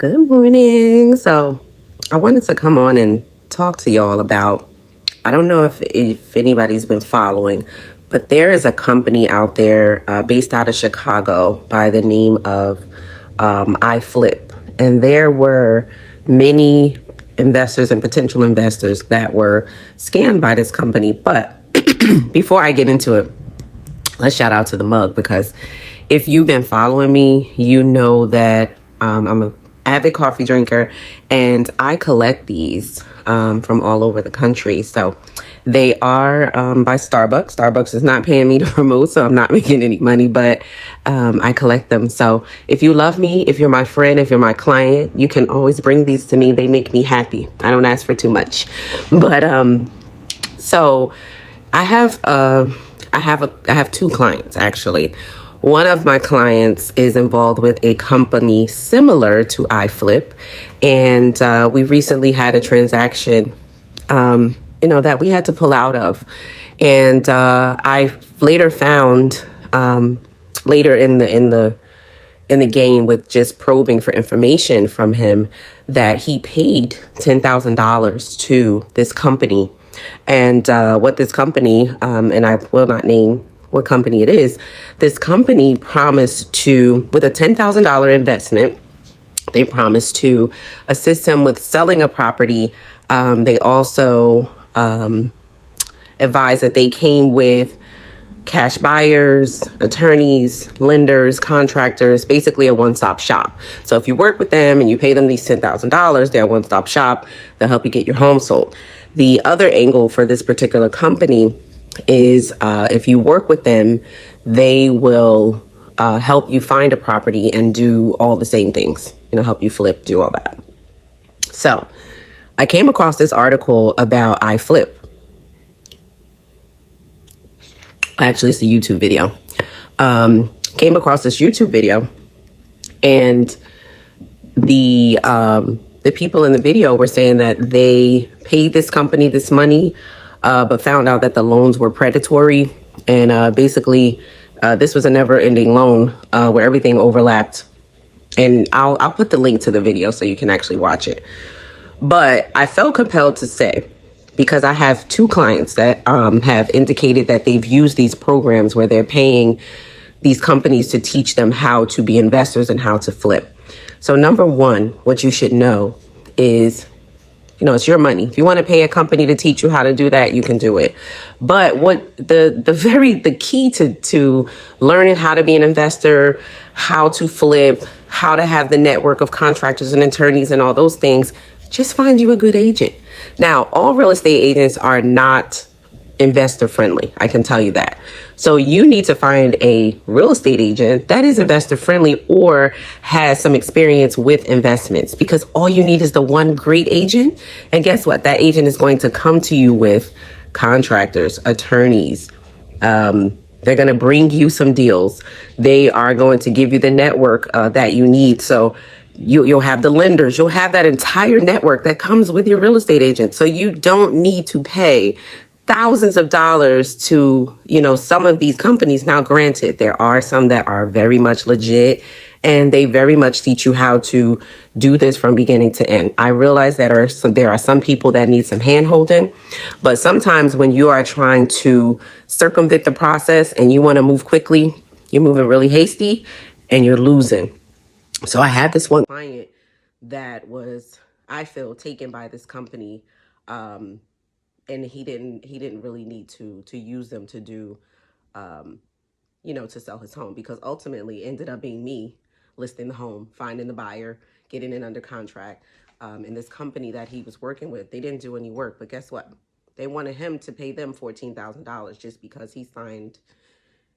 Good morning. So I wanted to come on and talk to y'all about, I don't know if anybody's been following, but there is a company out there based out of Chicago by the name of iFlip. And there were many investors and potential investors that were scammed by this company. But before I get into it, let's shout out to the mug, because if you've been following me, you know that I'm an avid coffee drinker and I collect these from all over the country. So they are by Starbucks. Starbucks is not paying me to promote, so I'm not making any money, but I collect them. So if you love me, if you're my friend, if you're my client, you can always bring these to me. They make me happy. I don't ask for too much. But so I have I have two clients actually. One of my clients is involved with a company similar to iFlip, and we recently had a transaction, that we had to pull out of, and I later found later in the game with just probing for information from him that he paid $10,000 to this company. And what this company, and I will not name what company it is, this company promised to, with a $10,000 investment, they promised to assist him with selling a property. They also advised that they came with cash buyers, attorneys, lenders, contractors, basically a one-stop shop. So if you work with them and you pay them these $10,000, they're a one-stop shop. They'll help you get your home sold. The other angle for this particular company is if you work with them, they will help you find a property and do all the same things, help you flip, do all that. So I came across this article about iFlip. Actually, it's a YouTube video. Came across this YouTube video, and the people in the video were saying that they paid this company this money, but found out that the loans were predatory, and basically this was a never-ending loan where everything overlapped. And I'll put the link to the video so you can actually watch it. But I felt compelled to say, because I have two clients that have indicated that they've used these programs where they're paying these companies to teach them how to be investors and how to flip. So number one, what you should know is, it's your money. If you want to pay a company to teach you how to do that, you can do it. But what the key to learning how to be an investor, how to flip, how to have the network of contractors and attorneys and all those things, just find you a good agent. Now, all real estate agents are not investor friendly. I can tell you that. So you need to find a real estate agent that is investor friendly or has some experience with investments, because all you need is the one great agent. And guess what? That agent is going to come to you with contractors, attorneys. They're going to bring you some deals. They are going to give you the network that you need. So you'll have the lenders. You'll have that entire network that comes with your real estate agent. So you don't need to pay thousands of dollars to, some of these companies. Now, granted, there are some that are very much legit and they very much teach you how to do this from beginning to end. I realize that there are some people that need some hand holding, but sometimes when you are trying to circumvent the process and you want to move quickly, you're moving really hasty and you're losing. So I had this one client that was, I feel, taken by this company, and he didn't really need to use them to do, to sell his home, because ultimately it ended up being me listing the home, finding the buyer, getting it under contract. And this company that he was working with, they didn't do any work, but guess what? They wanted him to pay them $14,000 just because he signed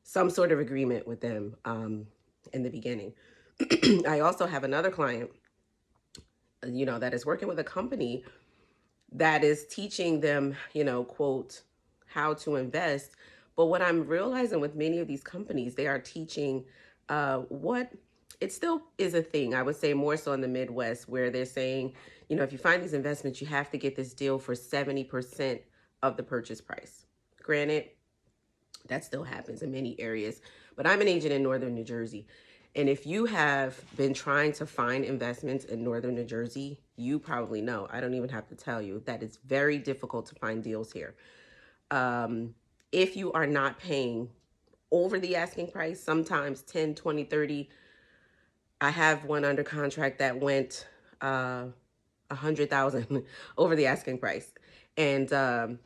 some sort of agreement with them in the beginning. I also have another client, that is working with a company that is teaching them, quote, how to invest. But what I'm realizing with many of these companies, they are teaching what it still is a thing. I would say more so in the Midwest, where they're saying, if you find these investments, you have to get this deal for 70% of the purchase price. Granted, that still happens in many areas, but I'm an agent in Northern New Jersey. And if you have been trying to find investments in Northern New Jersey, you probably know, I don't even have to tell you, that it's very difficult to find deals here. If you are not paying over the asking price, sometimes 10, 20, 30. I have one under contract that went 100,000 over the asking price. And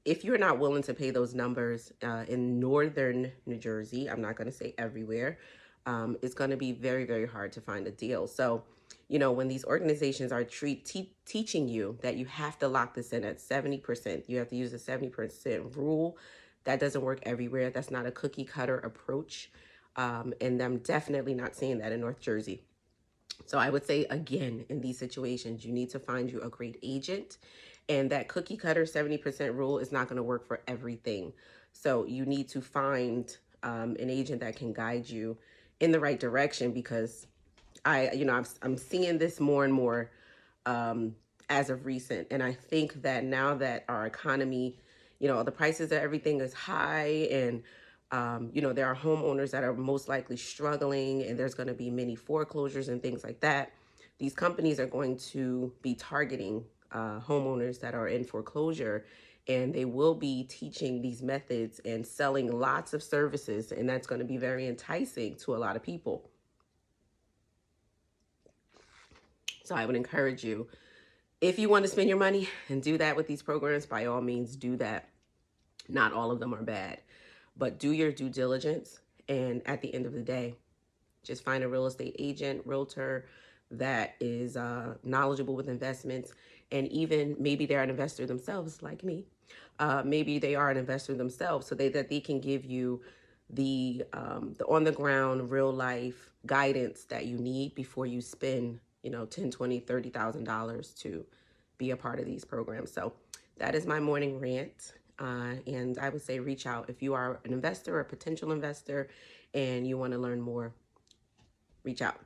if you're not willing to pay those numbers in Northern New Jersey, I'm not going to say everywhere, it's going to be very, very hard to find a deal. So, you know, when these organizations are teaching you that you have to lock this in at 70%, you have to use the 70% rule. That doesn't work everywhere. That's not a cookie cutter approach. And I'm definitely not seeing that in North Jersey. So I would say, again, in these situations, you need to find you a great agent. And that cookie cutter 70% rule is not going to work for everything. So you need to find an agent that can guide you in the right direction, because I'm seeing this more and more as of recent. And I think that now that our economy, the prices of everything is high, and there are homeowners that are most likely struggling, and there's going to be many foreclosures and things like that. These companies are going to be targeting homeowners that are in foreclosure, and they will be teaching these methods and selling lots of services, and that's going to be very enticing to a lot of people. So I would encourage you, if you want to spend your money and do that with these programs, by all means do that. Not all of them are bad, but do your due diligence. And at the end of the day, just find a real estate agent, realtor that is knowledgeable with investments. And even maybe they're an investor themselves, like me. Maybe they are an investor themselves, so that they can give you the on the ground, real life guidance that you need before you spend, $10, $20, $30,000 to be a part of these programs. So that is my morning rant. And I would say reach out if you are an investor or a potential investor and you want to learn more. Reach out.